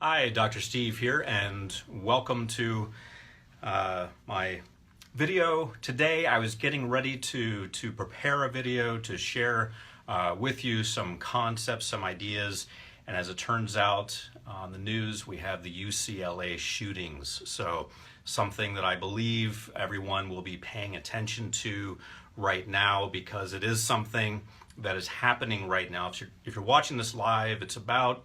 Hi, Dr. Steve here, and welcome to my video. Today I was getting ready to prepare a video to share with you some concepts, some ideas, and as it turns out on the news we have the UCLA shootings. So something that I believe everyone will be paying attention to right now because it is something that is happening right now. If you're watching this live, it's about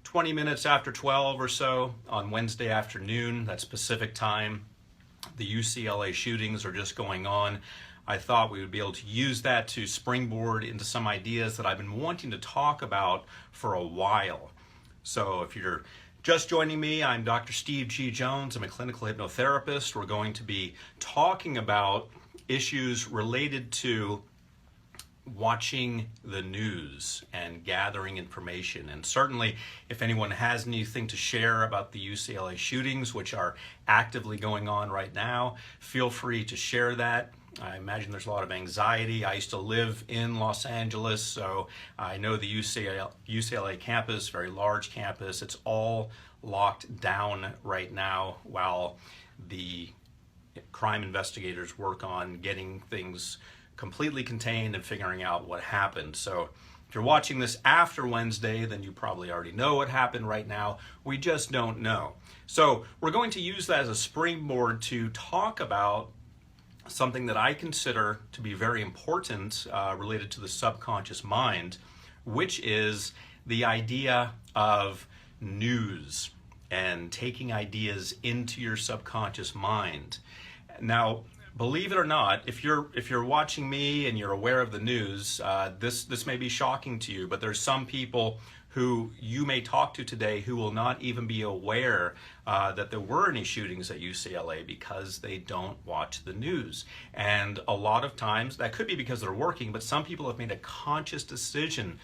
20 minutes after 12 or so on Wednesday afternoon, that's Pacific time. The UCLA shootings are just going on. I thought we would be able to use that to springboard into some ideas that I've been wanting to talk about for a while. So if you're just joining me, I'm Dr. Steve G. Jones. I'm a clinical hypnotherapist. We're going to be talking about issues related to watching the news and gathering information. And certainly if anyone has anything to share about the UCLA shootings, which are actively going on right now, feel free to share that. I imagine there's a lot of anxiety. I used to live in Los Angeles, so I know the UCLA campus, very large campus. It's all locked down right now while the crime investigators work on getting things completely contained and figuring out what happened. So if you're watching this after Wednesday, then you probably already know what happened right now. We just don't know. So we're going to use that as a springboard to talk about something that I consider to be very important related to the subconscious mind, which is the idea of news and taking ideas into your subconscious mind. Now, believe it or not, if you're watching me and you're aware of the news, this may be shocking to you, but there's some people who you may talk to today who will not even be aware that there were any shootings at UCLA because they don't watch the news. And a lot of times that could be because they're working, but some people have made a conscious decision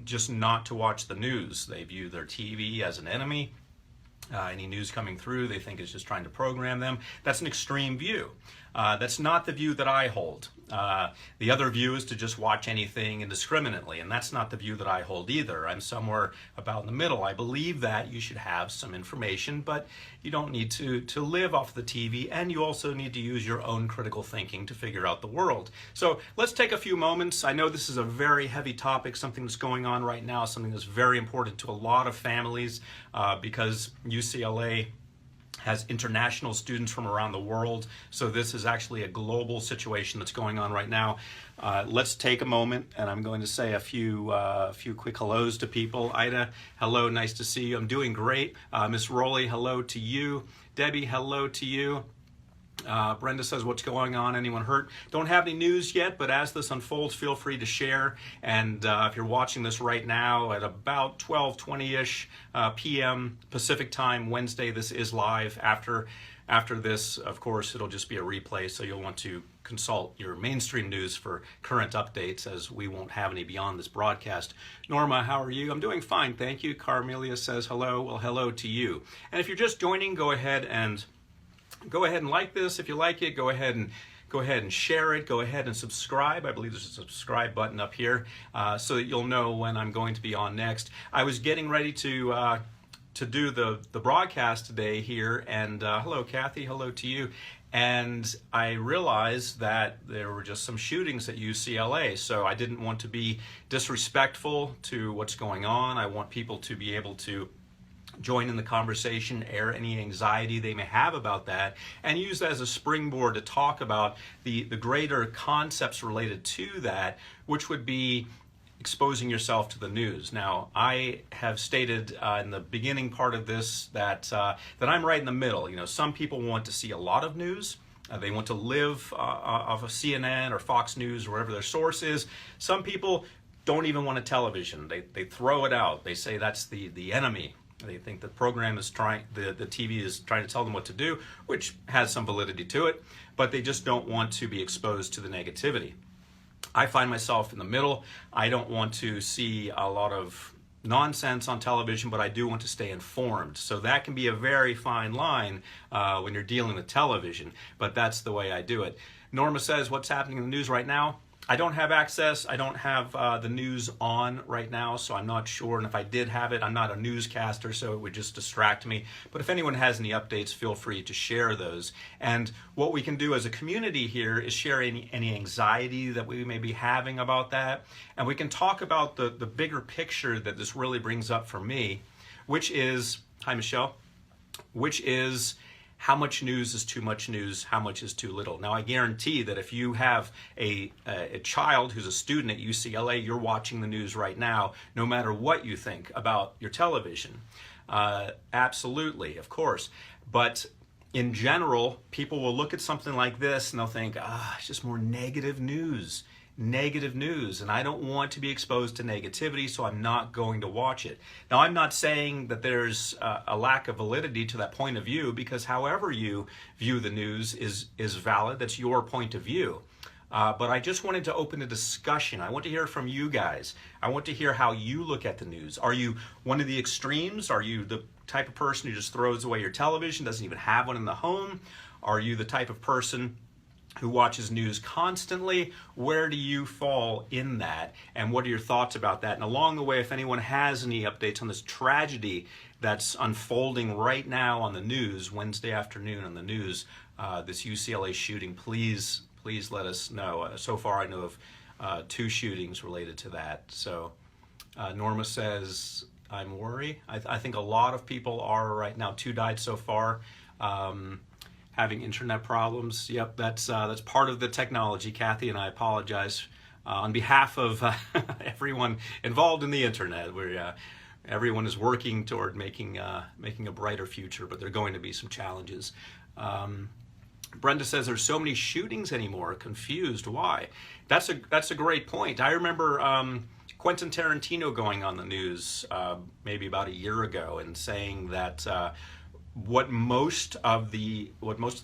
just not to watch the news. They view their TV as an enemy. Any news coming through they think is just trying to program them. That's an extreme view. That's not the view that I hold. The other view is to just watch anything indiscriminately, and that's not the view that I hold either. I'm somewhere about in the middle. I believe that you should have some information, but you don't need to live off the TV, and you also need to use your own critical thinking to figure out the world. So let's take a few moments. I know this is a very heavy topic, something that's going on right now, something that's very important to a lot of families because UCLA has international students from around the world. So this is actually a global situation that's going on right now. Let's take a moment, and I'm going to say a few quick hellos to people. Ida, hello, nice to see you. I'm doing great. Miss Rowley, hello to you. Debbie, hello to you. Brenda says, what's going on? Anyone hurt? Don't have any news yet, but as this unfolds, feel free to share. And if you're watching this right now at about 12:20-ish p.m. Pacific time, Wednesday, this is live. After this, of course, it'll just be a replay, so you'll want to consult your mainstream news for current updates, as we won't have any beyond this broadcast. Norma, how are you? I'm doing fine, thank you. Carmelia says hello. Well, hello to you. And if you're just joining, go ahead and like this. If you like it, go ahead and share it. Go ahead and subscribe. I believe there's a subscribe button up here so that you'll know when I'm going to be on next. I was getting ready to do the broadcast today here, and hello Kathy, hello to you. And I realized that there were just some shootings at UCLA, so I didn't want to be disrespectful to what's going on. I want people to be able to join in the conversation, air any anxiety they may have about that, and use that as a springboard to talk about the greater concepts related to that, which would be exposing yourself to the news. Now, I have stated in the beginning part of this that I'm right in the middle. You know, some people want to see a lot of news. They want to live off of CNN or Fox News or wherever their source is. Some people don't even want a television. They throw it out. They say that's the enemy. They think the program is the TV is trying to tell them what to do, which has some validity to it, but they just don't want to be exposed to the negativity. I find myself in the middle. I don't want to see a lot of nonsense on television, but I do want to stay informed. So that can be a very fine line when you're dealing with television, but that's the way I do it. Norma says, what's happening in the news right now? I don't have access. I don't have the news on right now, so I'm not sure. And if I did have it, I'm not a newscaster, so it would just distract me. But if anyone has any updates, feel free to share those. And what we can do as a community here is share any anxiety that we may be having about that. And we can talk about the bigger picture that this really brings up for me, which is, hi Michelle, which is, how much news is too much news? How much is too little? Now, I guarantee that if you have a child who's a student at UCLA, you're watching the news right now, no matter what you think about your television. Absolutely, of course. But in general, people will look at something like this and they'll think, it's just more negative news. Negative news, and I don't want to be exposed to negativity, so I'm not going to watch it. Now, I'm not saying that there's a lack of validity to that point of view, because however you view the news is valid. That's your point of view. But I just wanted to open a discussion. I want to hear from you guys. I want to hear how you look at the news. Are you one of the extremes? Are you the type of person who just throws away your television, doesn't even have one in the home? Are you the type of person who watches news constantly? Where do you fall in that? And what are your thoughts about that? And along the way, if anyone has any updates on this tragedy that's unfolding right now on the news, Wednesday afternoon on the news, this UCLA shooting, please let us know. So far I know of 2 shootings related to that. So Norma says, I'm worried. I think a lot of people are right now. 2 died so far. Having internet problems. Yep, that's part of the technology, Kathy, and I apologize on behalf of everyone involved in the internet. Everyone is working toward making a brighter future, but there are going to be some challenges. Brenda says there's so many shootings anymore. Confused. Why? That's a great point. I remember Quentin Tarantino going on the news maybe about a year ago and saying that what most of the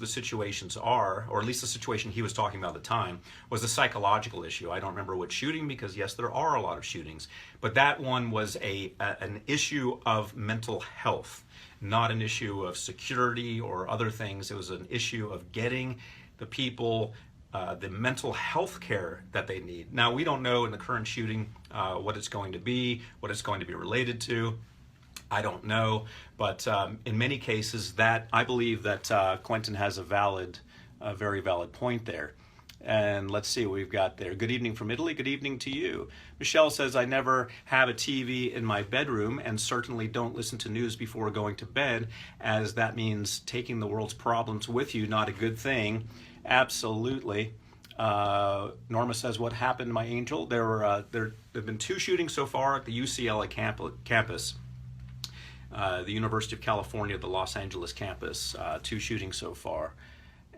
situations are, or at least the situation he was talking about at the time, was a psychological issue. I don't remember what shooting, because yes, there are a lot of shootings, but that one was an issue of mental health, not an issue of security or other things. It was an issue of getting the people the mental health care that they need. Now, we don't know in the current shooting what it's going to be, what it's going to be related to. I don't know, but in many cases, I believe that Quentin has a very valid point there. And let's see what we've got there. Good evening from Italy. Good evening to you. Michelle says, I never have a TV in my bedroom and certainly don't listen to news before going to bed, as that means taking the world's problems with you, not a good thing. Absolutely. Norma says, what happened, my angel? There have been 2 shootings so far at the UCLA campus. The University of California, the Los Angeles campus, 2 shootings so far,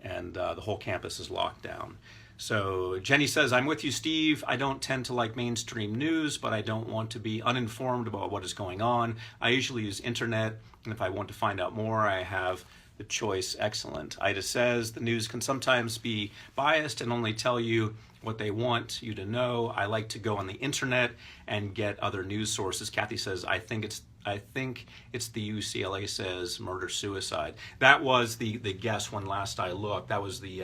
and the whole campus is locked down. So Jenny says, I'm with you, Steve. I don't tend to like mainstream news, but I don't want to be uninformed about what is going on. I usually use internet, and if I want to find out more, I have the choice. Excellent. Ida says, the news can sometimes be biased and only tell you what they want you to know. I like to go on the internet and get other news sources. Kathy says, I think it's the UCLA says murder-suicide. That was the guess when last I looked. That was the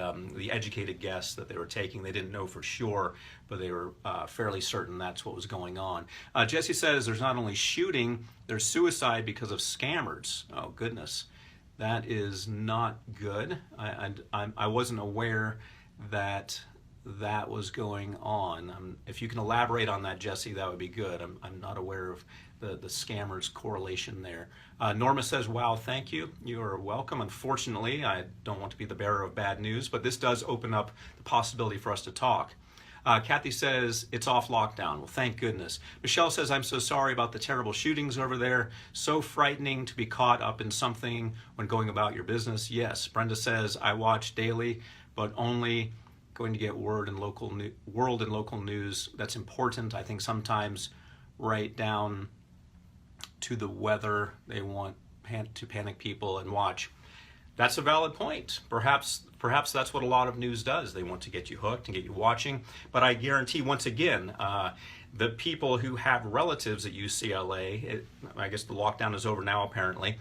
educated guess that they were taking. They didn't know for sure, but they were fairly certain that's what was going on. Jesse says there's not only shooting, there's suicide because of scammers. Oh, goodness. That is not good. I wasn't aware that was going on. If you can elaborate on that, Jesse, that would be good. I'm not aware of the scammers correlation there. Norma says, wow, thank you. You are welcome. Unfortunately, I don't want to be the bearer of bad news, but this does open up the possibility for us to talk. Kathy says, it's off lockdown. Well, thank goodness. Michelle says, I'm so sorry about the terrible shootings over there. So frightening to be caught up in something when going about your business. Yes. Brenda says, I watch daily, but only going to get world and local news. That's important. I think sometimes right down to the weather, they want to panic people and watch. That's a valid point. Perhaps that's what a lot of news does. They want to get you hooked and get you watching. But I guarantee, once again, the people who have relatives at UCLA, I guess the lockdown is over now apparently,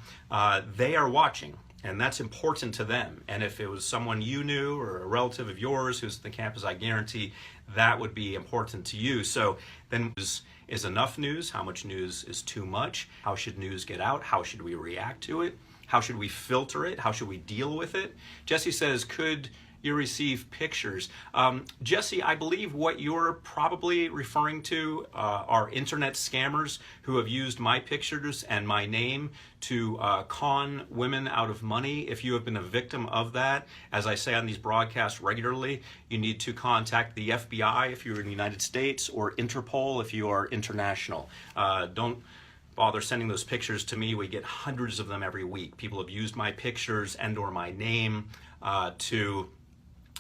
they are watching. And that's important to them. And if it was someone you knew or a relative of yours who's at the campus, I guarantee that would be important to you. So then is enough news? How much news is too much? How should news get out? How should we react to it? How should we filter it? How should we deal with it? Jesse says, could you receive pictures? Jesse, I believe what you're probably referring to are internet scammers who have used my pictures and my name to con women out of money. If you have been a victim of that, as I say on these broadcasts regularly, you need to contact the FBI if you're in the United States, or Interpol if you are international. Don't bother sending those pictures to me. We get hundreds of them every week. People have used my pictures and or my name to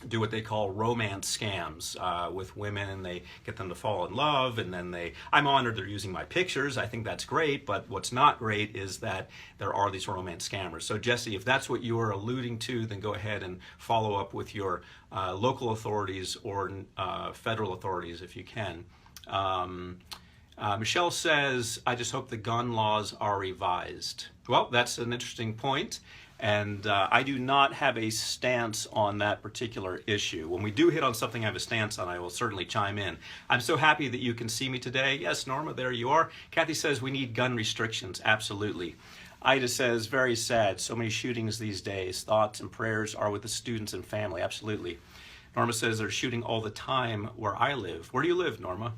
do what they call romance scams with women, and they get them to fall in love, and then I'm honored they're using my pictures. I think that's great, but what's not great is that there are these romance scammers. So Jesse, if that's what you're alluding to, then go ahead and follow up with your local authorities or federal authorities if you can. Michelle says, I just hope the gun laws are revised. Well, that's an interesting point. And I do not have a stance on that particular issue. When we do hit on something I have a stance on, I will certainly chime in. I'm so happy that you can see me today. Yes, Norma, there you are. Kathy says we need gun restrictions. Absolutely. Ida says, very sad. So many shootings these days. Thoughts and prayers are with the students and family. Absolutely. Norma says they're shooting all the time where I live. Where do you live, Norma?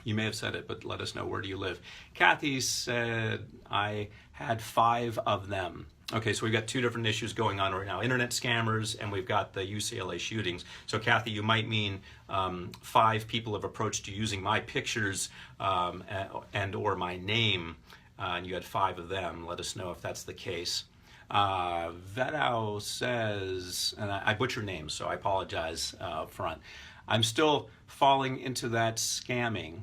You may have said it, but let us know, where do you live? Kathy said, I had 5 of them. Okay, so we've got 2 different issues going on right now. Internet scammers, and we've got the UCLA shootings. So Kathy, you might mean 5 people have approached you using my pictures and or my name, and you had 5 of them. Let us know if that's the case. Vedao says, and I butcher names, so I apologize up front. I'm still falling into that scamming.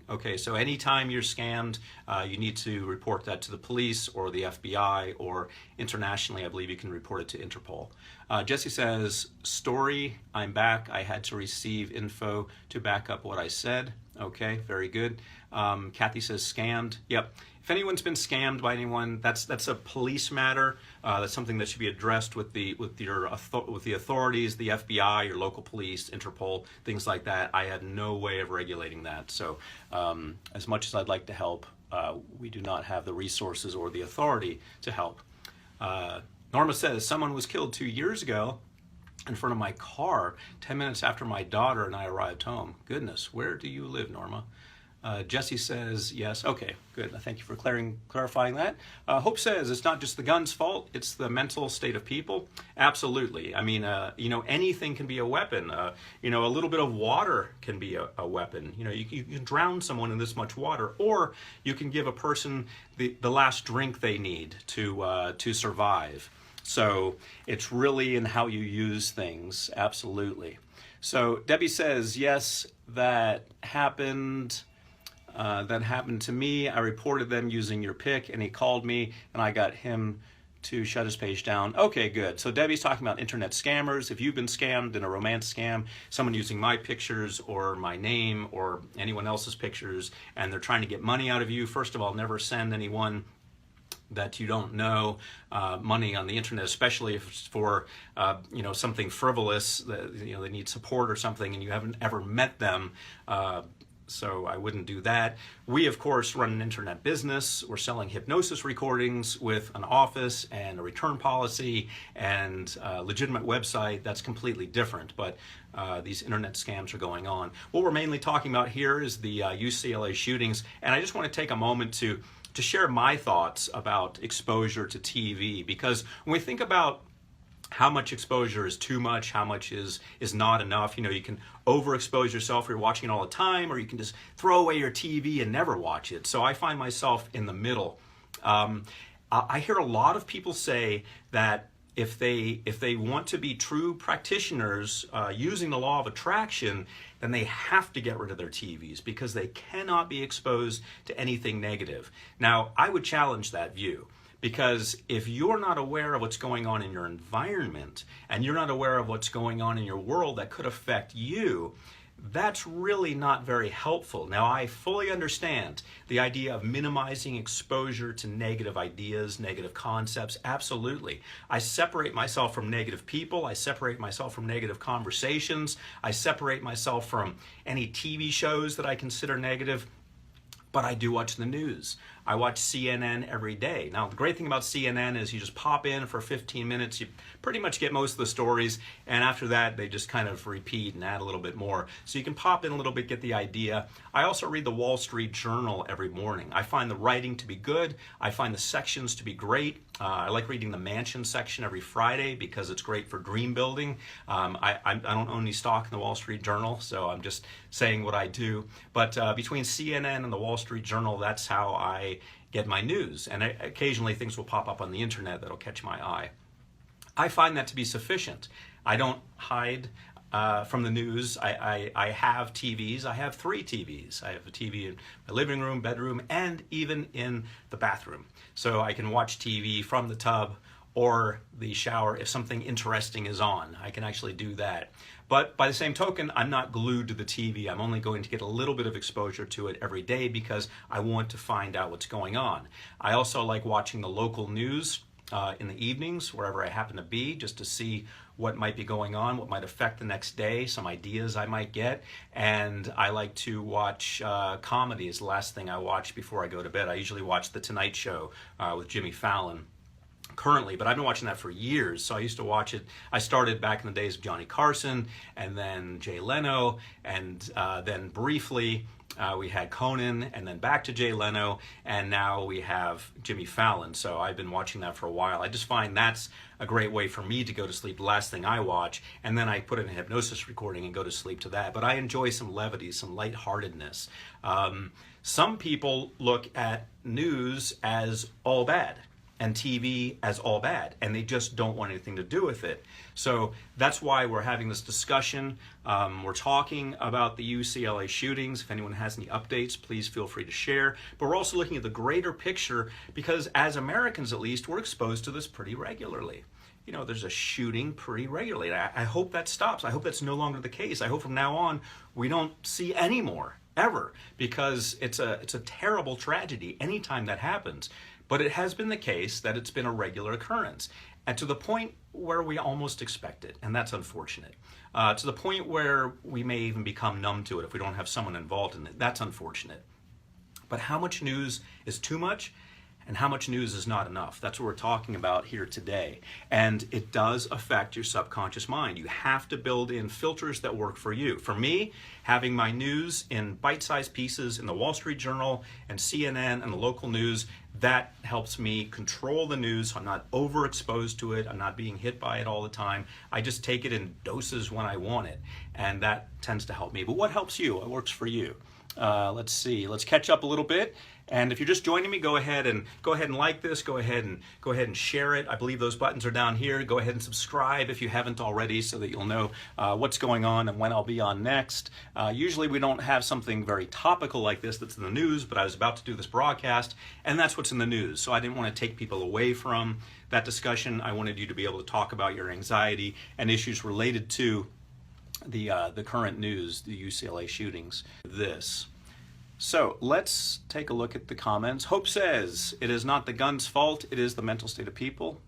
Okay, so anytime you're scammed, you need to report that to the police or the FBI, or internationally, I believe you can report it to Interpol. Jesse says, story, I'm back. I had to receive info to back up what I said. Okay, very good. Kathy says scammed. Yep. If anyone's been scammed by anyone, that's a police matter. That's something that should be addressed with the authorities, the FBI, your local police, Interpol, things like that. I had no way of regulating that. So as much as I'd like to help, we do not have the resources or the authority to help. Norma says someone was killed 2 years ago in front of my car 10 minutes after my daughter and I arrived home. Goodness, where do you live, Norma? Jesse says yes. Okay, good. Thank you for clarifying that. Hope says it's not just the gun's fault, it's the mental state of people. Absolutely. I mean, anything can be a weapon. A little bit of water can be a weapon. You can drown someone in this much water, or you can give a person the last drink they need to survive. So it's really in how you use things. Absolutely. So Debbie says, yes, that happened. That happened to me. I reported them using your pic, and he called me, and I got him to shut his page down. Okay, good. So Debbie's talking about internet scammers. If you've been scammed in a romance scam, someone using my pictures or my name or anyone else's pictures, and they're trying to get money out of you, first of all, never send anyone that you don't know money on the internet, especially if it's for something frivolous, that they need support or something, and you haven't ever met them. So I wouldn't do that. We, of course, run an internet business. We're selling hypnosis recordings with an office and a return policy and a legitimate website. That's completely different, but these internet scams are going on. What we're mainly talking about here is the UCLA shootings, and I just want to take a moment to share my thoughts about exposure to TV, because when we think about how much exposure is too much, how much is not enough. You can overexpose yourself if you're watching it all the time, or you can just throw away your TV and never watch it. So I find myself in the middle. I hear a lot of people say that if they want to be true practitioners using the law of attraction, then they have to get rid of their TVs because they cannot be exposed to anything negative. Now, I would challenge that view. Because if you're not aware of what's going on in your environment, and you're not aware of what's going on in your world that could affect you, that's really not very helpful. Now, I fully understand the idea of minimizing exposure to negative ideas, negative concepts, absolutely. I separate myself from negative people, I separate myself from negative conversations, I separate myself from any TV shows that I consider negative. But I do watch the news. I watch CNN every day. Now, the great thing about CNN is you just pop in for 15 minutes, you pretty much get most of the stories, and after that, they just kind of repeat and add a little bit more. So you can pop in a little bit, get the idea. I also read the Wall Street Journal every morning. I find the writing to be good. I find the sections to be great. I like reading the Mansion section every Friday because it's great for dream building. I don't own any stock in the Wall Street Journal, so I'm just saying what I do. But between CNN and the Wall Street Journal, that's how I get my news. And occasionally things will pop up on the internet that'll catch my eye. I find that to be sufficient. I don't hide from the news. I have TVs. I have 3 TVs. I have a TV in my living room, bedroom, and even in the bathroom. So I can watch TV from the tub or the shower if something interesting is on. I can actually do that. But by the same token, I'm not glued to the TV. I'm only going to get a little bit of exposure to it every day because I want to find out what's going on. I also like watching the local news in the evenings, wherever I happen to be, just to see what might be going on, what might affect the next day, some ideas I might get. And I like to watch comedy is the last thing I watch before I go to bed. I usually watch The Tonight Show with Jimmy Fallon currently, but I've been watching that for years. So I used to watch it. I started back in the days of Johnny Carson and then Jay Leno, and then briefly we had Conan, and then back to Jay Leno, and now we have Jimmy Fallon. So I've been watching that for a while. I just find that's a great way for me to go to sleep, the last thing I watch, and then I put in a hypnosis recording and go to sleep to that. But I enjoy some levity, some lightheartedness. Some people look at news as all bad and TV as all bad, and they just don't want anything to do with it. So that's why we're having this discussion. We're talking about the UCLA shootings. If anyone has any updates, please feel free to share. But we're also looking at the greater picture because as Americans, at least, we're exposed to this pretty regularly. You know, there's a shooting pretty regularly. I hope that stops. I hope that's no longer the case. I hope from now on we don't see any more, ever, because it's a terrible tragedy anytime that happens. But it has been the case that it's been a regular occurrence, and to the point where we almost expect it, and that's unfortunate. To the point where we may even become numb to it if we don't have someone involved in it. That's unfortunate. But how much news is too much? And how much news is not enough? That's what we're talking about here today. And it does affect your subconscious mind. You have to build in filters that work for you. For me, having my news in bite-sized pieces in the Wall Street Journal and CNN and the local news, that helps me control the news. So I'm not overexposed to it. I'm not being hit by it all the time. I just take it in doses when I want it. And that tends to help me. But what helps you? What works for you? Let's see. Let's catch up a little bit. And if you're just joining me, go ahead and like this. Go ahead and share it. I believe those buttons are down here. Go ahead and subscribe if you haven't already, so that you'll know what's going on and when I'll be on next. Usually we don't have something very topical like this that's in the news, but I was about to do this broadcast, and that's what's in the news. So I didn't want to take people away from that discussion. I wanted you to be able to talk about your anxiety and issues related to the current news, the UCLA shootings. So let's take a look at the comments. Hope says, it is not the gun's fault, it is the mental state of people.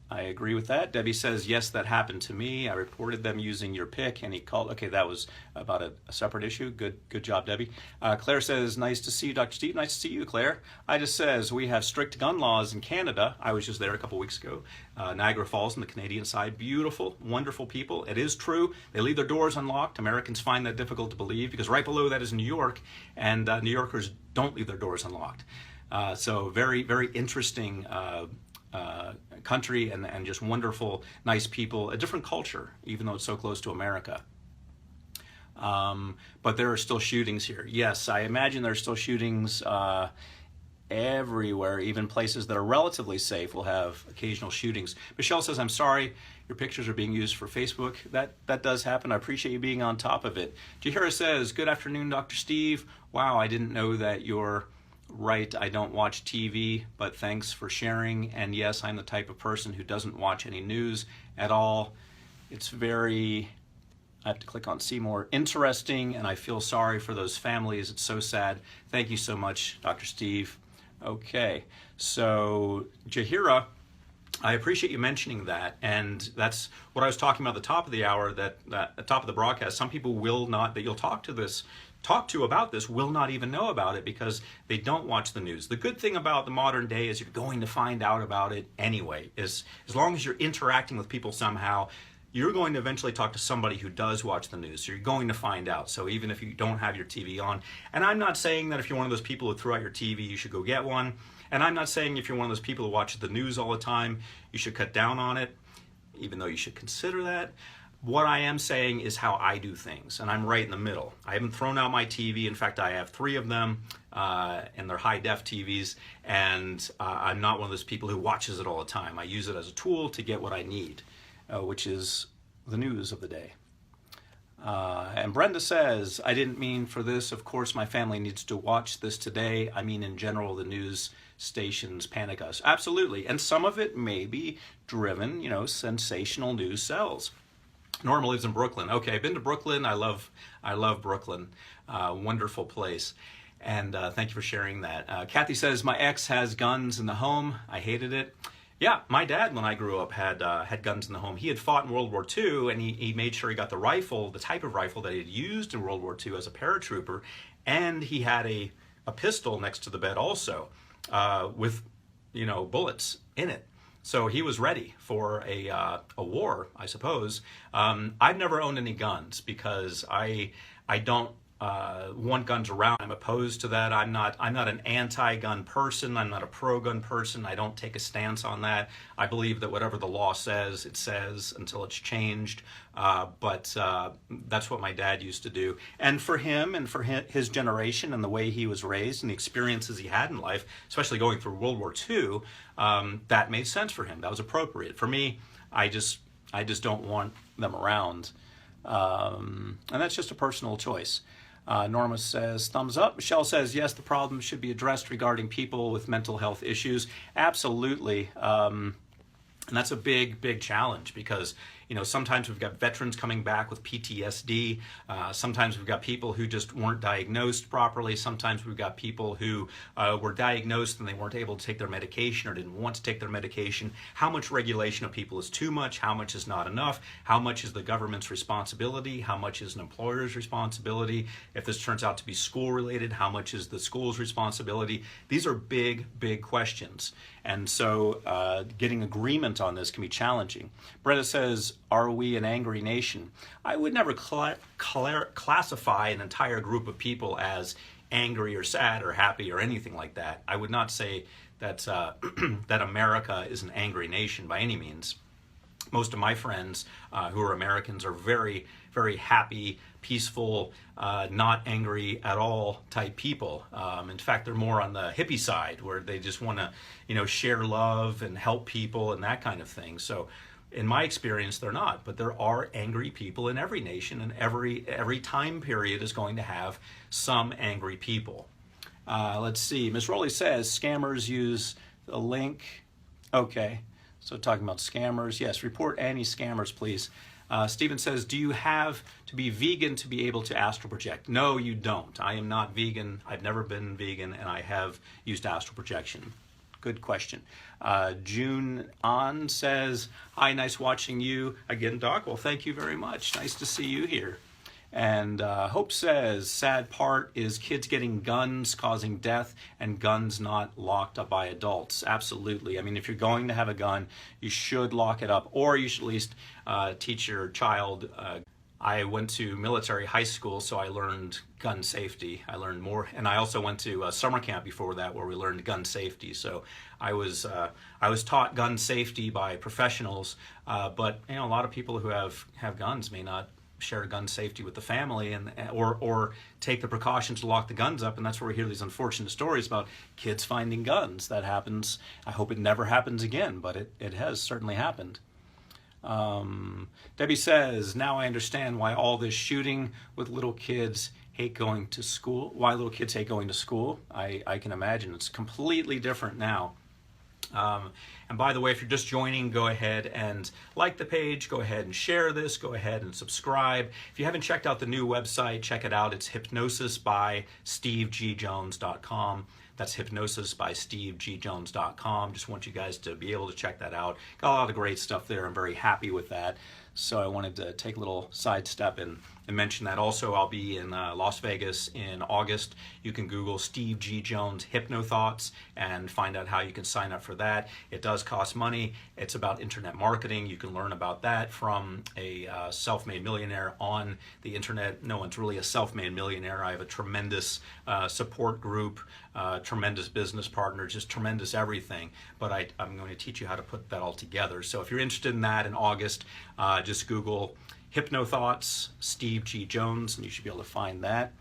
I agree with that. Debbie says, yes, that happened to me. I reported them using your pick, and he called. Okay, that was about a separate issue. Good job, Debbie. Claire says, nice to see you, Dr. Steve. Nice to see you, Claire. Ida says, we have strict gun laws in Canada. I was just there a couple weeks ago. Niagara Falls on the Canadian side. Beautiful, wonderful people. It is true. They leave their doors unlocked. Americans find that difficult to believe because right below that is New York, and New Yorkers don't leave their doors unlocked. So very, very interesting country and just wonderful, nice people, a different culture, even though it's so close to America. But there are still shootings here. Yes, I imagine there are still shootings everywhere. Even places that are relatively safe will have occasional shootings. Michelle says, I'm sorry, your pictures are being used for Facebook. That does happen. I appreciate you being on top of it. Jahira says, good afternoon, Dr. Steve. Wow, I didn't know that you're right, I don't watch TV, but thanks for sharing. And yes, I'm the type of person who doesn't watch any news at all. It's very I have to click on see more. Interesting, and I feel sorry for those families. It's so sad. Thank you so much, Dr. Steve. Okay, so Jahira, I appreciate you mentioning that, and that's what I was talking about at the top of the hour, that at the top of the broadcast, some people will not, that you'll talk to about this, will not even know about it because they don't watch the news. The good thing about the modern day is you're going to find out about it anyway. As long as you're interacting with people somehow, you're going to eventually talk to somebody who does watch the news, so you're going to find out. So even if you don't have your TV on, and I'm not saying that if you're one of those people who threw out your TV, you should go get one. And I'm not saying if you're one of those people who watches the news all the time, you should cut down on it, even though you should consider that. What I am saying is how I do things, and I'm right in the middle. I haven't thrown out my TV. In fact, I have 3 of them, and they're high-def TVs, and I'm not one of those people who watches it all the time. I use it as a tool to get what I need, which is the news of the day. And Brenda says, I didn't mean for this. Of course, my family needs to watch this today. I mean, in general, the news stations panic us. Absolutely. And some of it may be driven, sensational news sells. Norma lives in Brooklyn. Okay, I've been to Brooklyn. I love Brooklyn. Wonderful place. And thank you for sharing that. Kathy says, my ex has guns in the home. I hated it. Yeah, my dad, when I grew up, had guns in the home. He had fought in World War II, and he made sure he got the rifle, the type of rifle that he had used in World War II as a paratrooper, and he had a pistol next to the bed also, with bullets in it. So he was ready for a war, I suppose. I've never owned any guns because I don't want guns around. I'm opposed to that. I'm not an anti-gun person. I'm not a pro-gun person. I don't take a stance on that. I believe that whatever the law says, it says until it's changed. But that's what my dad used to do. And for him and for his generation and the way he was raised and the experiences he had in life, especially going through World War II, that made sense for him. That was appropriate. For me, I just don't want them around. And that's just a personal choice. Norma says, thumbs up. Michelle says, yes, the problem should be addressed regarding people with mental health issues. Absolutely. And that's a big, big challenge because, sometimes we've got veterans coming back with PTSD. Sometimes we've got people who just weren't diagnosed properly. Sometimes we've got people who were diagnosed and they weren't able to take their medication or didn't want to take their medication. How much regulation of people is too much? How much is not enough? How much is the government's responsibility? How much is an employer's responsibility? If this turns out to be school-related, how much is the school's responsibility? These are big, big questions. And so getting agreement on this can be challenging. Brenda says, are we an angry nation? I would never classify an entire group of people as angry or sad or happy or anything like that. I would not say that, that America is an angry nation by any means. Most of my friends who are Americans are very, very happy, peaceful, not angry at all type people. In fact, they're more on the hippie side where they just want to, share love and help people and that kind of thing. So in my experience, they're not. But there are angry people in every nation, and every time period is going to have some angry people. Let's see. Ms. Rowley says, scammers use the link. Okay. So talking about scammers, yes, report any scammers, please. Stephen says, do you have to be vegan to be able to astral project? No, you don't. I am not vegan. I've never been vegan, and I have used astral projection. Good question. June On says, hi, nice watching you. Again, Doc, well, thank you very much. Nice to see you here. And Hope says, sad part is kids getting guns causing death and guns not locked up by adults. Absolutely. I mean, if you're going to have a gun, you should lock it up, or you should at least teach your child. I went to military high school, so I learned gun safety. I learned more, and I also went to a summer camp before that where we learned gun safety. So I was taught gun safety by professionals, but a lot of people who have guns may not share gun safety with the family or take the precautions to lock the guns up, and that's where we hear these unfortunate stories about kids finding guns. That happens. I hope it never happens again, but it has certainly happened. Debbie says, now I understand why all this shooting with little kids hate going to school, why little kids hate going to school. I can imagine it's completely different now. And by the way, if you're just joining, go ahead and like the page, go ahead and share this, go ahead and subscribe. If you haven't checked out the new website, check it out. It's hypnosisbystevegjones.com. That's hypnosisbystevegjones.com. Just want you guys to be able to check that out. Got a lot of great stuff there. I'm very happy with that. So I wanted to take a little sidestep and mention that. Also, I'll be in Las Vegas in August. You can Google Steve G. Jones Hypnothoughts and find out how you can sign up for that. It does cost money. It's about internet marketing. You can learn about that from a self-made millionaire on the internet. No one's really a self-made millionaire. I have a tremendous support group, tremendous business partner, just tremendous everything. But I'm going to teach you how to put that all together. So if you're interested in that in August, just Google Hypnothoughts, Steve G. Jones, and you should be able to find that.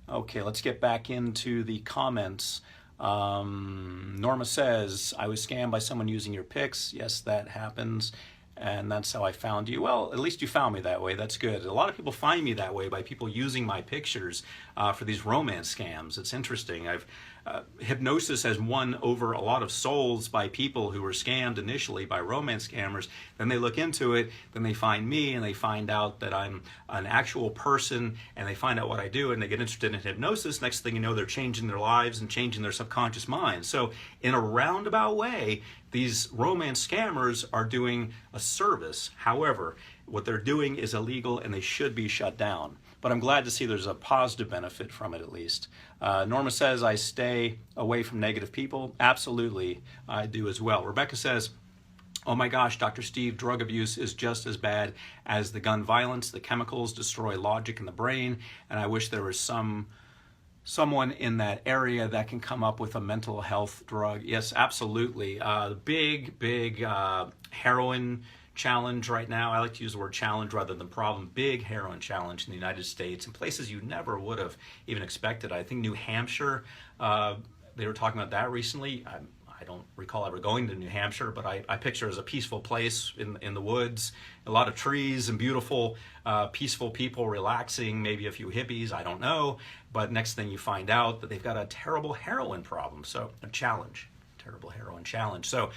Okay, let's get back into the comments. Norma says, I was scammed by someone using your pics. Yes, that happens. And that's how I found you. Well, at least you found me that way. That's good. A lot of people find me that way by people using my pictures for these romance scams. It's interesting. Hypnosis has won over a lot of souls by people who were scammed initially by romance scammers. Then they look into it, then they find me, and they find out that I'm an actual person, and they find out what I do, and they get interested in hypnosis. Next thing you know, they're changing their lives and changing their subconscious minds. So in a roundabout way, these romance scammers are doing a service. However, what they're doing is illegal, and they should be shut down. But I'm glad to see there's a positive benefit from it, at least. Norma says, I stay away from negative people. Absolutely, I do as well. Rebecca says, oh my gosh, Dr. Steve, drug abuse is just as bad as the gun violence. The chemicals destroy logic in the brain, and I wish there was someone in that area that can come up with a mental health drug. Yes, absolutely. The big heroin challenge right now. I like to use the word challenge rather than problem. Big heroin challenge in the United States in places you never would have even expected. I think New Hampshire, they were talking about that recently. I don't recall ever going to New Hampshire, but I picture it as a peaceful place in the woods, a lot of trees and beautiful, peaceful people relaxing, maybe a few hippies, I don't know. But next thing you find out that they've got a terrible heroin problem, so a challenge. Terrible heroin challenge. So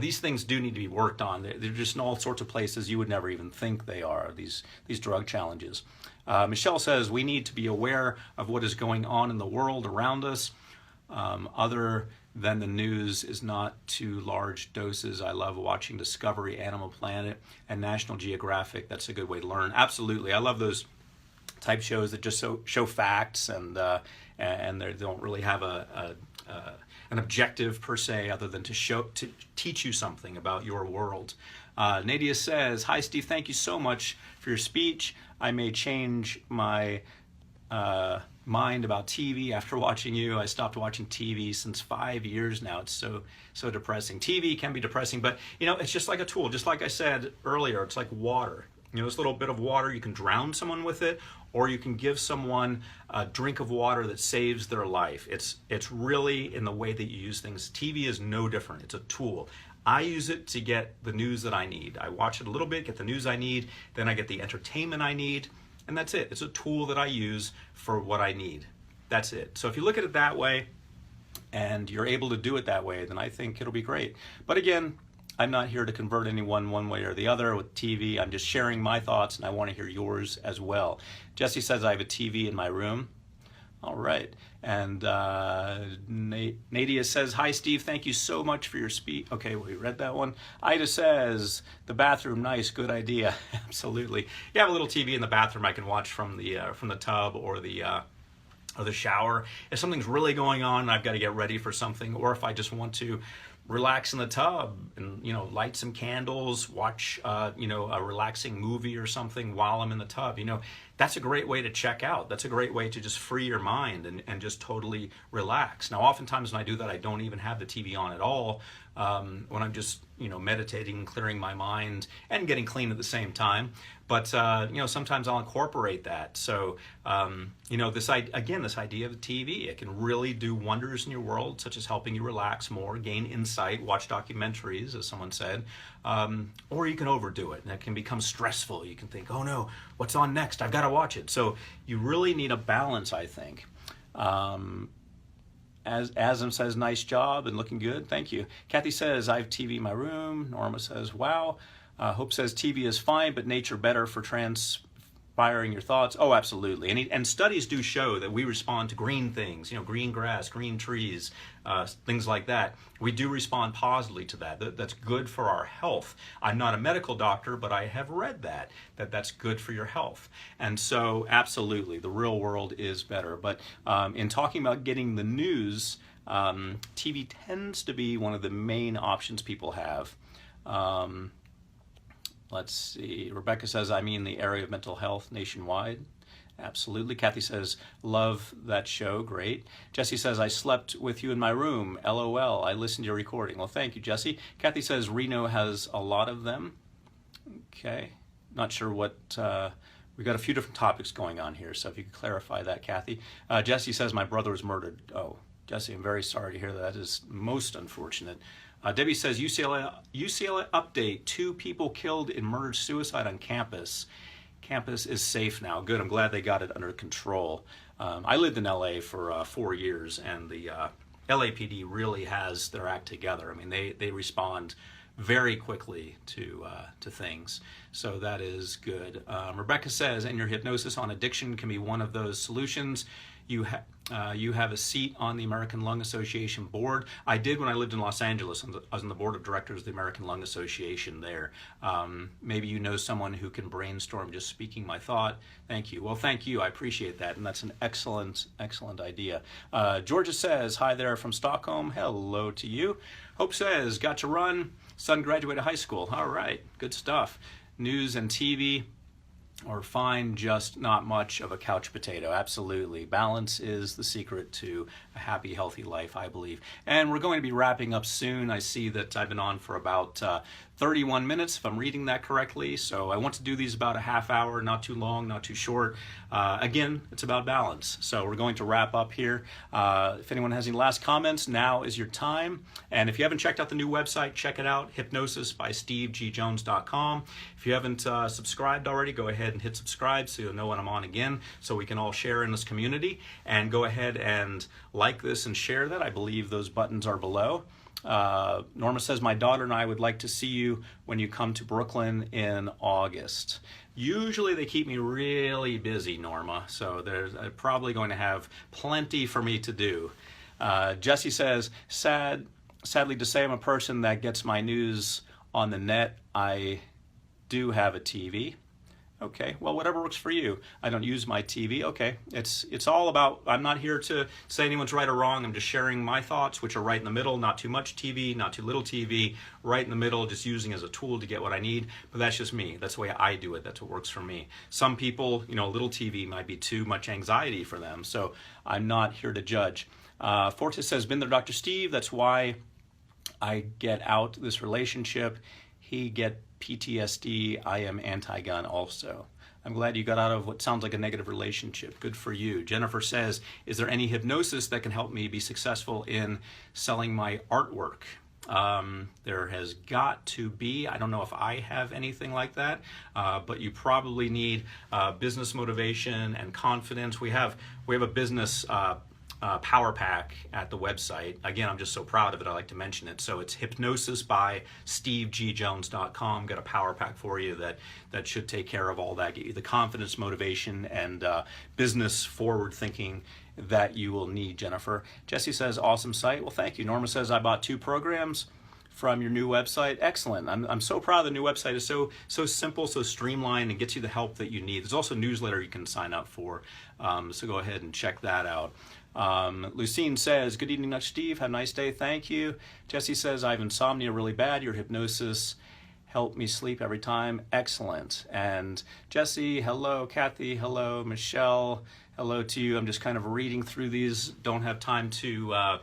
these things do need to be worked on. They're just in all sorts of places you would never even think they are, these drug challenges. Michelle says, we need to be aware of what is going on in the world around us. Other than the news is not too large doses. I love watching Discovery, Animal Planet, and National Geographic. That's a good way to learn. Absolutely. I love those type shows that just show facts and they don't really have an objective per se, other than to teach you something about your world. Nadia says, hi Steve, thank you so much for your speech. I may change my mind about TV after watching you. I stopped watching TV since 5 years now. It's so depressing. TV can be depressing, but it's just like a tool. Just like I said earlier, it's like water. This little bit of water, you can drown someone with it, or you can give someone a drink of water that saves their life. It's really in the way that you use things. TV is no different. It's a tool. I use it to get the news that I need. I watch it a little bit, get the news I need, then I get the entertainment I need, and that's it. It's a tool that I use for what I need. That's it. So if you look at it that way, and you're able to do it that way, then I think it'll be great. But again, I'm not here to convert anyone one way or the other with TV. I'm just sharing my thoughts, and I want to hear yours as well. Jesse says I have a TV in my room. All right. And Nadia says, hi, Steve. Thank you so much for your speech. Okay, we read that one. Ida says, the bathroom, nice, good idea. Absolutely. You have a little TV in the bathroom I can watch from the tub or the shower. If something's really going on and I've got to get ready for something, or if I just want to relax in the tub and light some candles, watch a relaxing movie or something while I'm in the tub, that's a great way to check out. That's a great way to just free your mind and just totally relax. Now oftentimes when I do that, I don't even have the TV on at all, when I'm just meditating, clearing my mind and getting clean at the same time. But sometimes I'll incorporate that. So this idea of the TV, it can really do wonders in your world, such as helping you relax more, gain insight, watch documentaries, as someone said, or you can overdo it and it can become stressful. You can think, oh no, what's on next? I've got to watch it. So you really need a balance, I think. As Asm says, nice job and looking good. Thank you. Kathy says, I have TV in my room. Norma says, wow. Hope says, TV is fine, but nature better for transpiring your thoughts. Oh, absolutely. And studies do show that we respond to green things, green grass, green trees, things like that. We do respond positively to that. That's good for our health. I'm not a medical doctor, but I have read that's good for your health. And so, absolutely, the real world is better. But in talking about getting the news, TV tends to be one of the main options people have. Let's see. Rebecca says, I mean the area of mental health nationwide. Absolutely. Kathy says, love that show. Great. Jesse says, I slept with you in my room. LOL. I listened to your recording. Well, thank you, Jesse. Kathy says, Reno has a lot of them. Okay. Not sure what... we've got a few different topics going on here, so if you could clarify that, Kathy. Jesse says, my brother was murdered. Oh, Jesse, I'm very sorry to hear that. That is most unfortunate. Debbie says, UCLA update, 2 people killed in murder-suicide on campus. Campus is safe now. Good, I'm glad they got it under control. I lived in LA for 4 years, and the LAPD really has their act together. I mean, they respond very quickly to things, so that is good. Rebecca says, and your hypnosis on addiction can be one of those solutions. You have a seat on the American Lung Association board. I did when I lived in Los Angeles. I was on the board of directors of the American Lung Association there. Maybe you know someone who can brainstorm just speaking my thought. Thank you. Well, thank you. I appreciate that, and that's an excellent idea. Georgia says, hi there from Stockholm. Hello to you. Hope says, got to run. Son graduated high school. All right, good stuff. News and TV. Or fine, just not much of a couch potato. Absolutely. Balance is the secret to a happy, healthy life, I believe. And we're going to be wrapping up soon. I see that I've been on for about 31 minutes, if I'm reading that correctly. So I want to do these about a half hour, not too long, not too short. Again, it's about balance. So we're going to wrap up here. If anyone has any last comments, now is your time. And if you haven't checked out the new website, check it out, hypnosisbystevegjones.com. If you haven't subscribed already, go ahead and hit subscribe so you'll know when I'm on again, so we can all share in this community. And go ahead and like this and share that. I believe those buttons are below. Norma says, my daughter and I would like to see you when you come to Brooklyn in August. Usually they keep me really busy, Norma, so they're probably going to have plenty for me to do. Jesse says, sadly to say, I'm a person that gets my news on the net. I do have a TV. Okay, well, whatever works for you. I don't use my TV. Okay, it's all about, I'm not here to say anyone's right or wrong. I'm just sharing my thoughts, which are right in the middle. Not too much TV, not too little TV, right in the middle, just using as a tool to get what I need. But that's just me. That's the way I do it. That's what works for me. Some people, little TV might be too much anxiety for them. So I'm not here to judge. Fortis says, been there, Dr. Steve. That's why I get out this relationship. He get PTSD. I am anti-gun also. I'm glad you got out of what sounds like a negative relationship. Good for you. Jennifer says, is there any hypnosis that can help me be successful in selling my artwork? There has got to be. I don't know if I have anything like that, but you probably need business motivation and confidence. We have a business power pack at the website. Again, I'm just so proud of it, I like to mention it. So it's hypnosisbystevegjones.com. Got a power pack for you that should take care of all that, get you the confidence, motivation, and business forward thinking that you will need, Jennifer. Jesse says, awesome site. Well, thank you. Norma says, I bought 2 programs from your new website. Excellent. I'm so proud the new website is so simple, so streamlined, and gets you the help that you need. There's also a newsletter you can sign up for, so go ahead and check that out. Lucine says, good evening, Dr. Steve. Have a nice day. Thank you. Jesse says, I have insomnia really bad. Your hypnosis helped me sleep every time. Excellent. And Jesse, hello. Kathy, hello. Michelle, hello to you. I'm just kind of reading through these. Don't have time to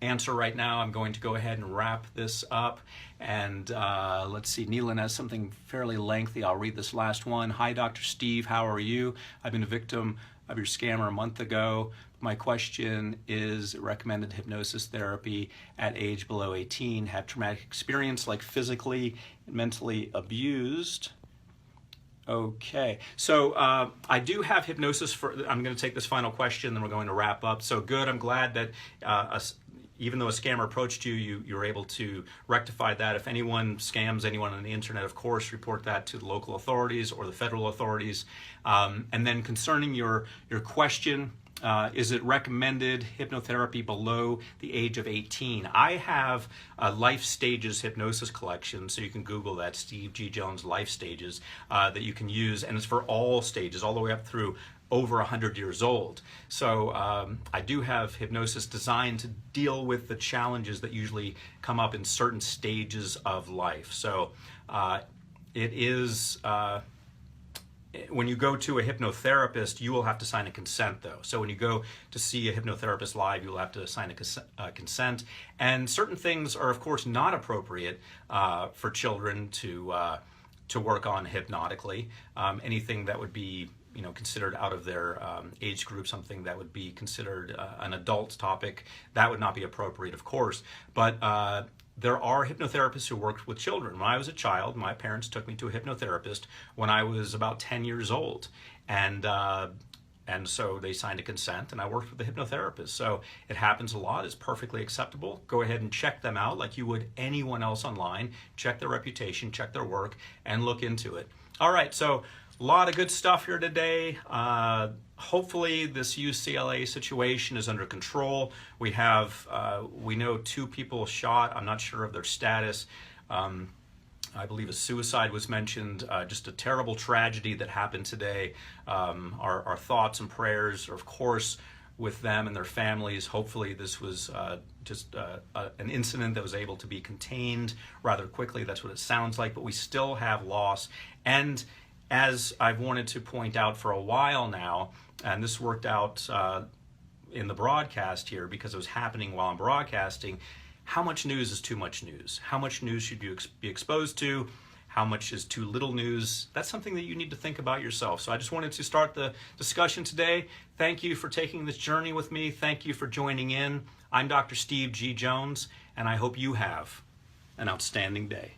answer right now. I'm going to go ahead and wrap this up. And let's see, Neelan has something fairly lengthy. I'll read this last one. Hi, Dr. Steve. How are you? I've been a victim of your scammer a month ago. My question is, recommended hypnosis therapy at age below 18, had traumatic experience like physically and mentally abused. Okay, so I do have hypnosis for, I'm going to take this final question, then we're going to wrap up. So good, I'm glad that even though a scammer approached you, you were able to rectify that. If anyone scams anyone on the internet, of course, report that to the local authorities or the federal authorities. And then concerning your question, is it recommended hypnotherapy below the age of 18? I have a Life Stages hypnosis collection, so you can Google that, Steve G. Jones Life Stages, that you can use, and it's for all stages, all the way up through over 100 years old. So I do have hypnosis designed to deal with the challenges that usually come up in certain stages of life. So it is... when you go to a hypnotherapist, you will have to sign a consent, though. So when you go to see a hypnotherapist live, you will have to sign a consent. And certain things are, of course, not appropriate for children to work on hypnotically. Anything that would be, considered out of their age group, something that would be considered an adult topic, that would not be appropriate, of course. But there are hypnotherapists who worked with children. When I was a child, my parents took me to a hypnotherapist when I was about 10 years old. And so they signed a consent, and I worked with the hypnotherapist. So it happens a lot. It's perfectly acceptable. Go ahead and check them out like you would anyone else online. Check their reputation, check their work, and look into it. All right, so a lot of good stuff here today. Hopefully this UCLA situation is under control. We know 2 people shot. I'm not sure of their status. I believe a suicide was mentioned. Just a terrible tragedy that happened today. Our thoughts and prayers are, of course, with them and their families. Hopefully this was just an incident that was able to be contained rather quickly. That's what it sounds like, but we still have loss. And as I've wanted to point out for a while now, and this worked out in the broadcast here because it was happening while I'm broadcasting, how much news is too much news? How much news should you be exposed to? How much is too little news? That's something that you need to think about yourself. So I just wanted to start the discussion today. Thank you for taking this journey with me. Thank you for joining in. I'm Dr. Steve G. Jones, and I hope you have an outstanding day.